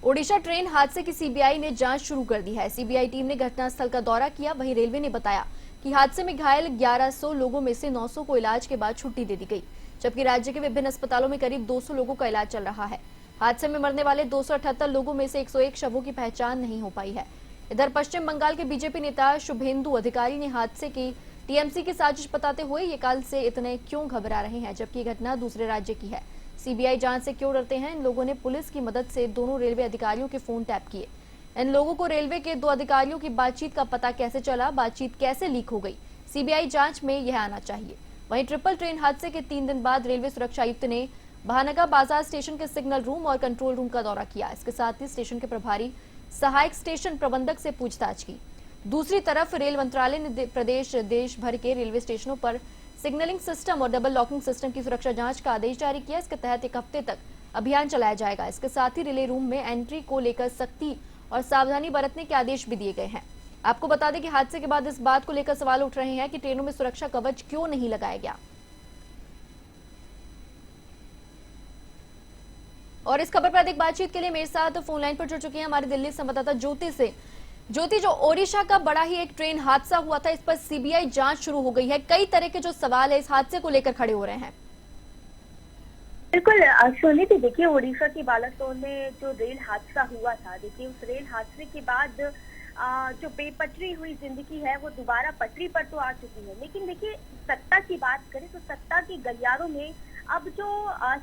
Odisha train हादसे की CBI ने जांच शुरू कर दी है। सीबीआई टीम ने घटनास्थल का दौरा किया। वहीं रेलवे ने बताया कि हादसे में घायल 1100 लोगों में से 900 को इलाज के बाद छुट्टी दे दी गई, जबकि राज्य के विभिन्न अस्पतालों में करीब 200 लोगों का इलाज चल रहा है। हादसे में मरने वाले 278 लोगों में से 101 शवों की पहचान नहीं हो पाई है। इधर पश्चिम बंगाल के बीजेपी नेता शुभेंदु अधिकारी ने हादसे की टीएमसी की साजिश बताते हुए ये कल से इतने क्यों घबरा रहे हैं, जबकि घटना दूसरे राज्य की है। सीबीआई जांच से क्यों डरते हैं? इन लोगों ने पुलिस की मदद से दोनों रेलवे अधिकारियों के फोन टैप किए। इन लोगों को रेलवे के दो अधिकारियों की बातचीत का पता कैसे चला, बातचीत कैसे लीक हो गई, सीबीआई जांच में यह आना चाहिए। वहीं ट्रिपल ट्रेन हादसे के 3 दिन बाद रेलवे सुरक्षा आयुक्त ने भानगा बाजार स्टेशन के सिग्नल रूम और कंट्रोल रूम का दौरा किया। इसके साथ ही स्टेशन के प्रभारी सहायक स्टेशन प्रबंधक से पूछताछ की। दूसरी तरफ रेल मंत्रालय ने देश भर के रेलवे स्टेशनों पर सिग्नलिंग सिस्टम और डबल लॉकिंग सिस्टम की सुरक्षा जांच का आदेश जारी किया। इसके तहत 1 हफ्ते तक अभियान चलाया जाएगा। इसके साथ ही रिले रूम में एंट्री को लेकर सख्ती और सावधानी बरतने के आदेश भी दिए गए हैं। आपको बता दें कि हादसे के बाद इस बात को लेकर सवाल उठ रहे हैं कि ट्रेनों में सुरक्षा कवच क्यों नहीं लगाया गया। और इस खबर पर अधिक बातचीत के लिए मेरे साथ फोन लाइन पर जुड़ चुके हैं हमारे दिल्ली संवाददाता ज्योति से। ज्योति, जो ओडिशा का बड़ा ही एक ट्रेन हादसा हुआ था, इस पर सीबीआई जांच शुरू हो गई है। कई तरह के जो सवाल है इस हादसे को लेकर खड़े हो रहे हैं। बिल्कुल सोनी थी। देखिए, ओडिशा के बालासोर में जो रेल हादसा हुआ था, देखिए उस रेल हादसे के बाद जो बेपटरी हुई जिंदगी है वो दोबारा पटरी पर तो आ चुकी है। लेकिन देखिए, सत्ता की बात करें तो सत्ता के गलियारों में अब जो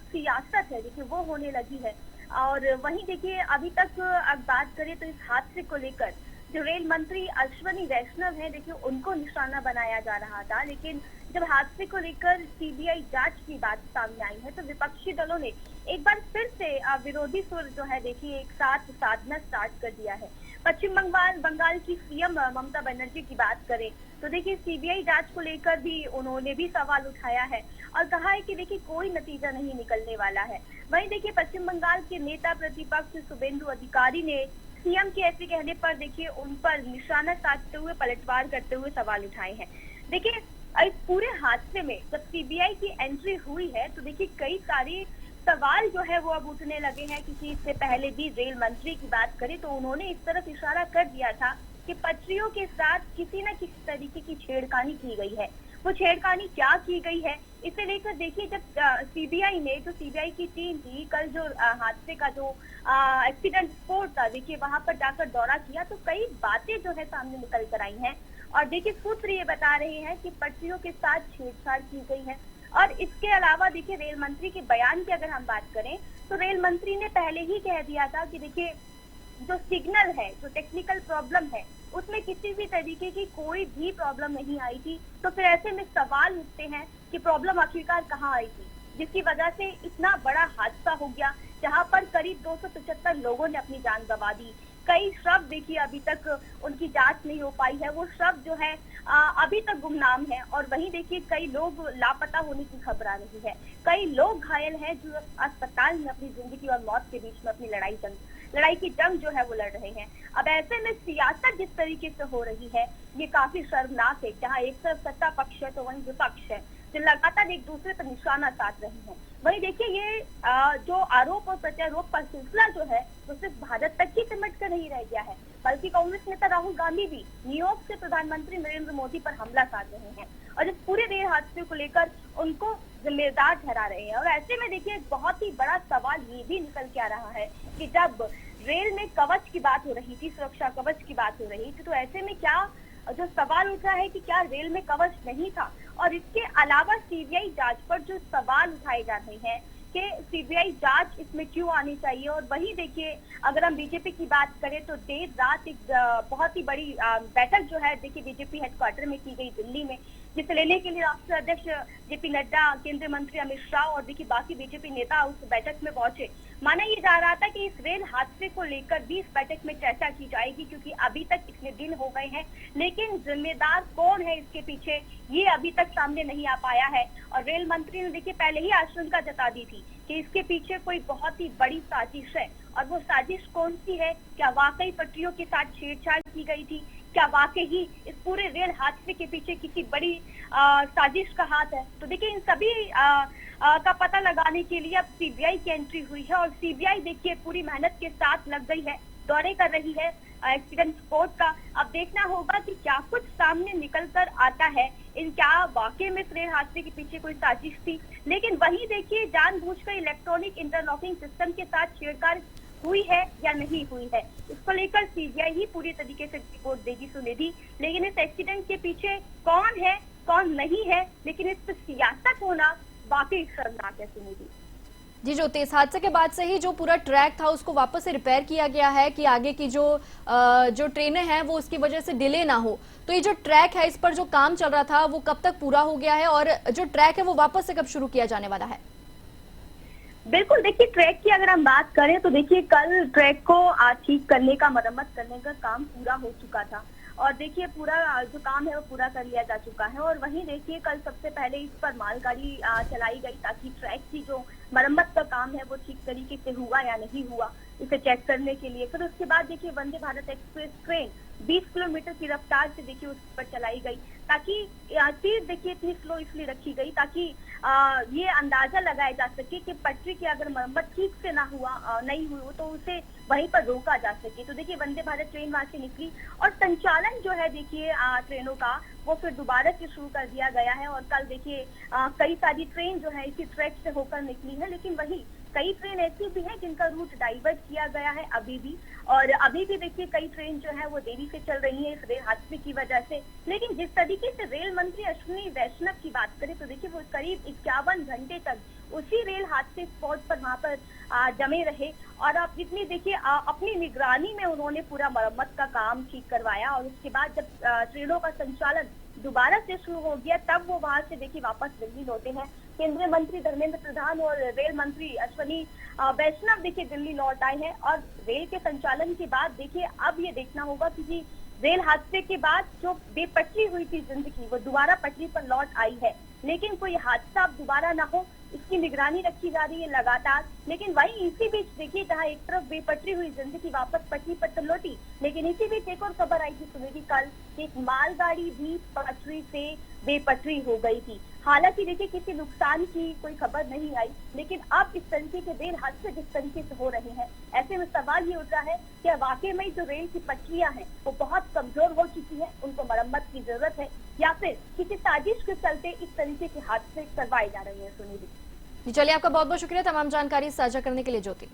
सियासत है देखिए वो होने लगी है। और वहीं देखिए, अभी तक अब बात करें तो इस हादसे को लेकर जो रेल मंत्री अश्विनी वैष्णव है, देखिए उनको निशाना बनाया जा रहा था। लेकिन जब हादसे को लेकर सीबीआई जांच की बात सामने आई है तो विपक्षी दलों ने एक बार फिर से विरोधी सुर जो है देखिए एक साथ साधना स्टार्ट कर दिया है। पश्चिम बंगाल की सीएम ममता बनर्जी की बात करें तो देखिए सीबीआई जांच को लेकर भी उन्होंने भी सवाल उठाया है और कहा है कि देखिए कोई नतीजा नहीं निकलने वाला है। वहीं देखिए, पश्चिम बंगाल के नेता प्रतिपक्ष शुभेंदु अधिकारी ने सीएम के ऐसे कहने पर देखिए उन पर निशाना साधते हुए पलटवार करते हुए सवाल उठाए हैं। देखिए, इस पूरे हादसे में जब सीबीआई की एंट्री हुई है तो देखिए कई सारे सवाल जो है वो अब उठने लगे हैं, क्योंकि इससे पहले भी रेल मंत्री की बात करें तो उन्होंने इस तरफ इशारा कर दिया था कि पटरियों के साथ किसी न किसी तरीके की छेड़खानी की गई है। वो छेड़खानी क्या की गई है इसे लेकर देखिए, जब सीबीआई ने जो सीबीआई की टीम थी कल जो हादसे का जो एक्सीडेंट स्पॉट था देखिए वहां पर जाकर दौरा किया तो कई बातें जो है सामने निकल कर आई हैं। और देखिए, सूत्र ये बता रहे हैं कि पटरियों के साथ छेड़छाड़ की गई है। और इसके अलावा देखिए, रेल मंत्री के बयान की अगर हम बात करें तो रेल मंत्री ने पहले ही कह दिया था कि देखिए जो सिग्नल है, जो टेक्निकल प्रॉब्लम है, उसमें किसी भी तरीके की कोई भी प्रॉब्लम नहीं आई थी। तो फिर ऐसे में सवाल उठते हैं कि प्रॉब्लम आखिरकार कहाँ आई थी, जिसकी वजह से इतना बड़ा हादसा हो गया जहां पर करीब 275 लोगों ने अपनी जान गंवा दी। कई शव देखिए अभी तक उनकी जांच नहीं हो पाई है, वो शव जो है अभी तक गुमनाम है। और वहीं देखिए कई लोग लापता होने की खबर आ रही है। कई लोग घायल हैं जो अस्पताल में अपनी जिंदगी और मौत के बीच में अपनी लड़ाई की जंग जो है वो लड़ रहे हैं। अब ऐसे में सियासत जिस तरीके से हो रही है ये काफी शर्मनाक है, जहाँ एक तरफ सत्ता पक्ष है तो वहीं विपक्ष है जो लगातार एक दूसरे पर निशाना साध रहे हैं। वहीं देखिए, ये जो आरोप और प्रत्यारोप का सिलसिला जो है वो सिर्फ भारत तक ही सिमट कर नहीं रह गया है, बल्कि कांग्रेस नेता राहुल गांधी भी न्यूयॉर्क से प्रधानमंत्री नरेंद्र मोदी पर हमला साध रहे हैं और इस पूरे रेल हादसे को लेकर उनको जिम्मेदार ठहरा रहे हैं। और ऐसे में देखिए एक बहुत ही बड़ा सवाल ये भी निकल के आ रहा है कि जब रेल में कवच की बात हो रही थी, सुरक्षा कवच की बात हो रही थी, तो ऐसे में क्या जो सवाल उठ रहा है कि क्या रेल में कवच नहीं था। और इसके अलावा सीबीआई जांच पर जो सवाल उठाए जा रहे हैं कि सीबीआई जांच इसमें क्यों आनी चाहिए। और वही देखिए, अगर हम बीजेपी की बात करें तो देर रात एक बहुत ही बड़ी बैठक जो है देखिए बीजेपी हेडक्वार्टर में की गई दिल्ली में, जिसे लेने के लिए राष्ट्रीय अध्यक्ष जेपी नड्डा, केंद्रीय मंत्री अमित शाह और देखिए बाकी बीजेपी नेता उस बैठक में पहुंचे। माना ये जा रहा था कि इस रेल हादसे को लेकर भी इस बैठक में चर्चा की जाएगी, क्योंकि अभी तक इतने दिन हो गए हैं, लेकिन जिम्मेदार कौन है इसके पीछे ये अभी तक सामने नहीं आ पाया है। और रेल मंत्री ने देखिए पहले ही आशंका जता दी थी कि इसके पीछे कोई बहुत ही बड़ी साजिश है। और वो साजिश कौन सी है? क्या वाकई पटरियों के साथ छेड़छाड़ की गई थी क्या वाकई ही इस पूरे रेल हादसे के पीछे किसी बड़ी साजिश का हाथ है? तो देखिए इन सभी का पता लगाने के लिए अब सीबीआई की एंट्री हुई है और सीबीआई देखिए पूरी मेहनत के साथ लग गई है, दौरे कर रही है एक्सीडेंट स्पॉट का। अब देखना होगा कि क्या कुछ सामने निकल कर आता है, इन क्या वाकई में इस रेल हादसे के पीछे कोई साजिश थी। लेकिन वहीं देखिए जानबूझकर इलेक्ट्रॉनिक इंटरलॉकिंग सिस्टम के साथ छेड़छाड़ हुई है या नहीं हुई है, इसको लेकर सीबीआई ही पूरी तरीके से रिपोर्ट देगी सुनिधि। लेकिन इस एक्सीडेंट के पीछे कौन है कौन नहीं है, लेकिन इस पर सियासत होना वाकई शर्मनाक है सुनिधि। जी, जो इस हादसे के बाद से ही जो पूरा ट्रैक था उसको वापस से रिपेयर किया गया है कि आगे की जो ट्रेनें हैं वो उसकी वजह से डिले ना हो। तो ये जो ट्रैक है इस पर जो काम चल रहा था वो कब तक पूरा हो गया है और जो ट्रैक है वो वापस से कब शुरू किया जाने वाला है? बिल्कुल, देखिए ट्रैक की अगर हम बात करें तो देखिए कल ट्रैक को ठीक करने का, मरम्मत करने का काम पूरा हो चुका था और देखिए पूरा जो काम है वो पूरा कर लिया जा चुका है। और वहीं देखिए कल सबसे पहले इस पर मालगाड़ी चलाई गई ताकि ट्रैक की जो मरम्मत का काम है वो ठीक तरीके से हुआ या नहीं हुआ इसे चेक करने के लिए। फिर उसके बाद देखिए Vande Bharat express train 20 kilometre की रफ्तार से देखिए उस पर चलाई गई ताकि स्पीड देखिए इतनी स्लो इसलिए रखी गई ताकि ये अंदाजा लगाया जा सके कि पटरी की अगर मरम्मत ठीक से नहीं हुई तो उसे वहीं पर रोका जा सके। तो देखिए वंदे भारत ट्रेन वहां से निकली और संचालन जो है देखिए ट्रेनों का वो फिर दोबारा से शुरू कर दिया गया है। और कल देखिए कई सारी ट्रेन जो है इसी ट्रैक से होकर निकली है, लेकिन वही कई ट्रेन ऐसी भी है जिनका रूट डाइवर्ट किया गया है अभी भी। और अभी भी देखिए कई ट्रेन जो है वो देरी से चल रही है इस रेल हादसे की वजह से। लेकिन जिस तरीके से रेल मंत्री अश्विनी वैष्णव की बात करें तो देखिए वो करीब 51 घंटे तक उसी रेल हादसे स्पॉट पर वहां पर जमे रहे और अब जितनी देखिए अपनी निगरानी में उन्होंने पूरा मरम्मत का काम ठीक करवाया। और उसके बाद जब ट्रेनों का संचालन दोबारा से शुरू हो गया तब वो वहां से देखिए वापस दिल्ली लौटे हैं। केंद्रीय मंत्री धर्मेंद्र प्रधान और रेल मंत्री अश्विनी वैष्णव देखिए दिल्ली लौट आए हैं। और रेल के संचालन के बाद देखिए अब ये देखना होगा कि रेल हादसे के बाद जो बेपटरी हुई थी जिंदगी वो दोबारा पटरी पर लौट आई है, लेकिन कोई हादसा अब दोबारा ना हो इसकी निगरानी रखी जा रही है लगातार। लेकिन वहीं इसी बीच देखिए जहां एक तरफ बेपटरी हुई जिंदगी वापस पटरी पर तो लौटी, लेकिन इसी बीच एक और खबर आई थी सुनिधि कल कि एक मालगाड़ी भी पटरी से बेपटरी हो गई थी। हालांकि देखिए किसी नुकसान की कोई खबर नहीं आई, लेकिन अब इस तरीके के रेल हादसे जिस तरीके से हो रहे हैं ऐसे में सवाल ये उठ रहा है कि वाकई में जो रेल की पटरियां हैं वो बहुत कमजोर हो चुकी है, उनको मरम्मत की जरूरत है या फिर किसी साजिश के चलते इस तरीके के हादसे करवाए जा रहे हैं। सुनिधि जी, चलिए आपका बहुत बहुत शुक्रिया तमाम जानकारी साझा करने के लिए ज्योति।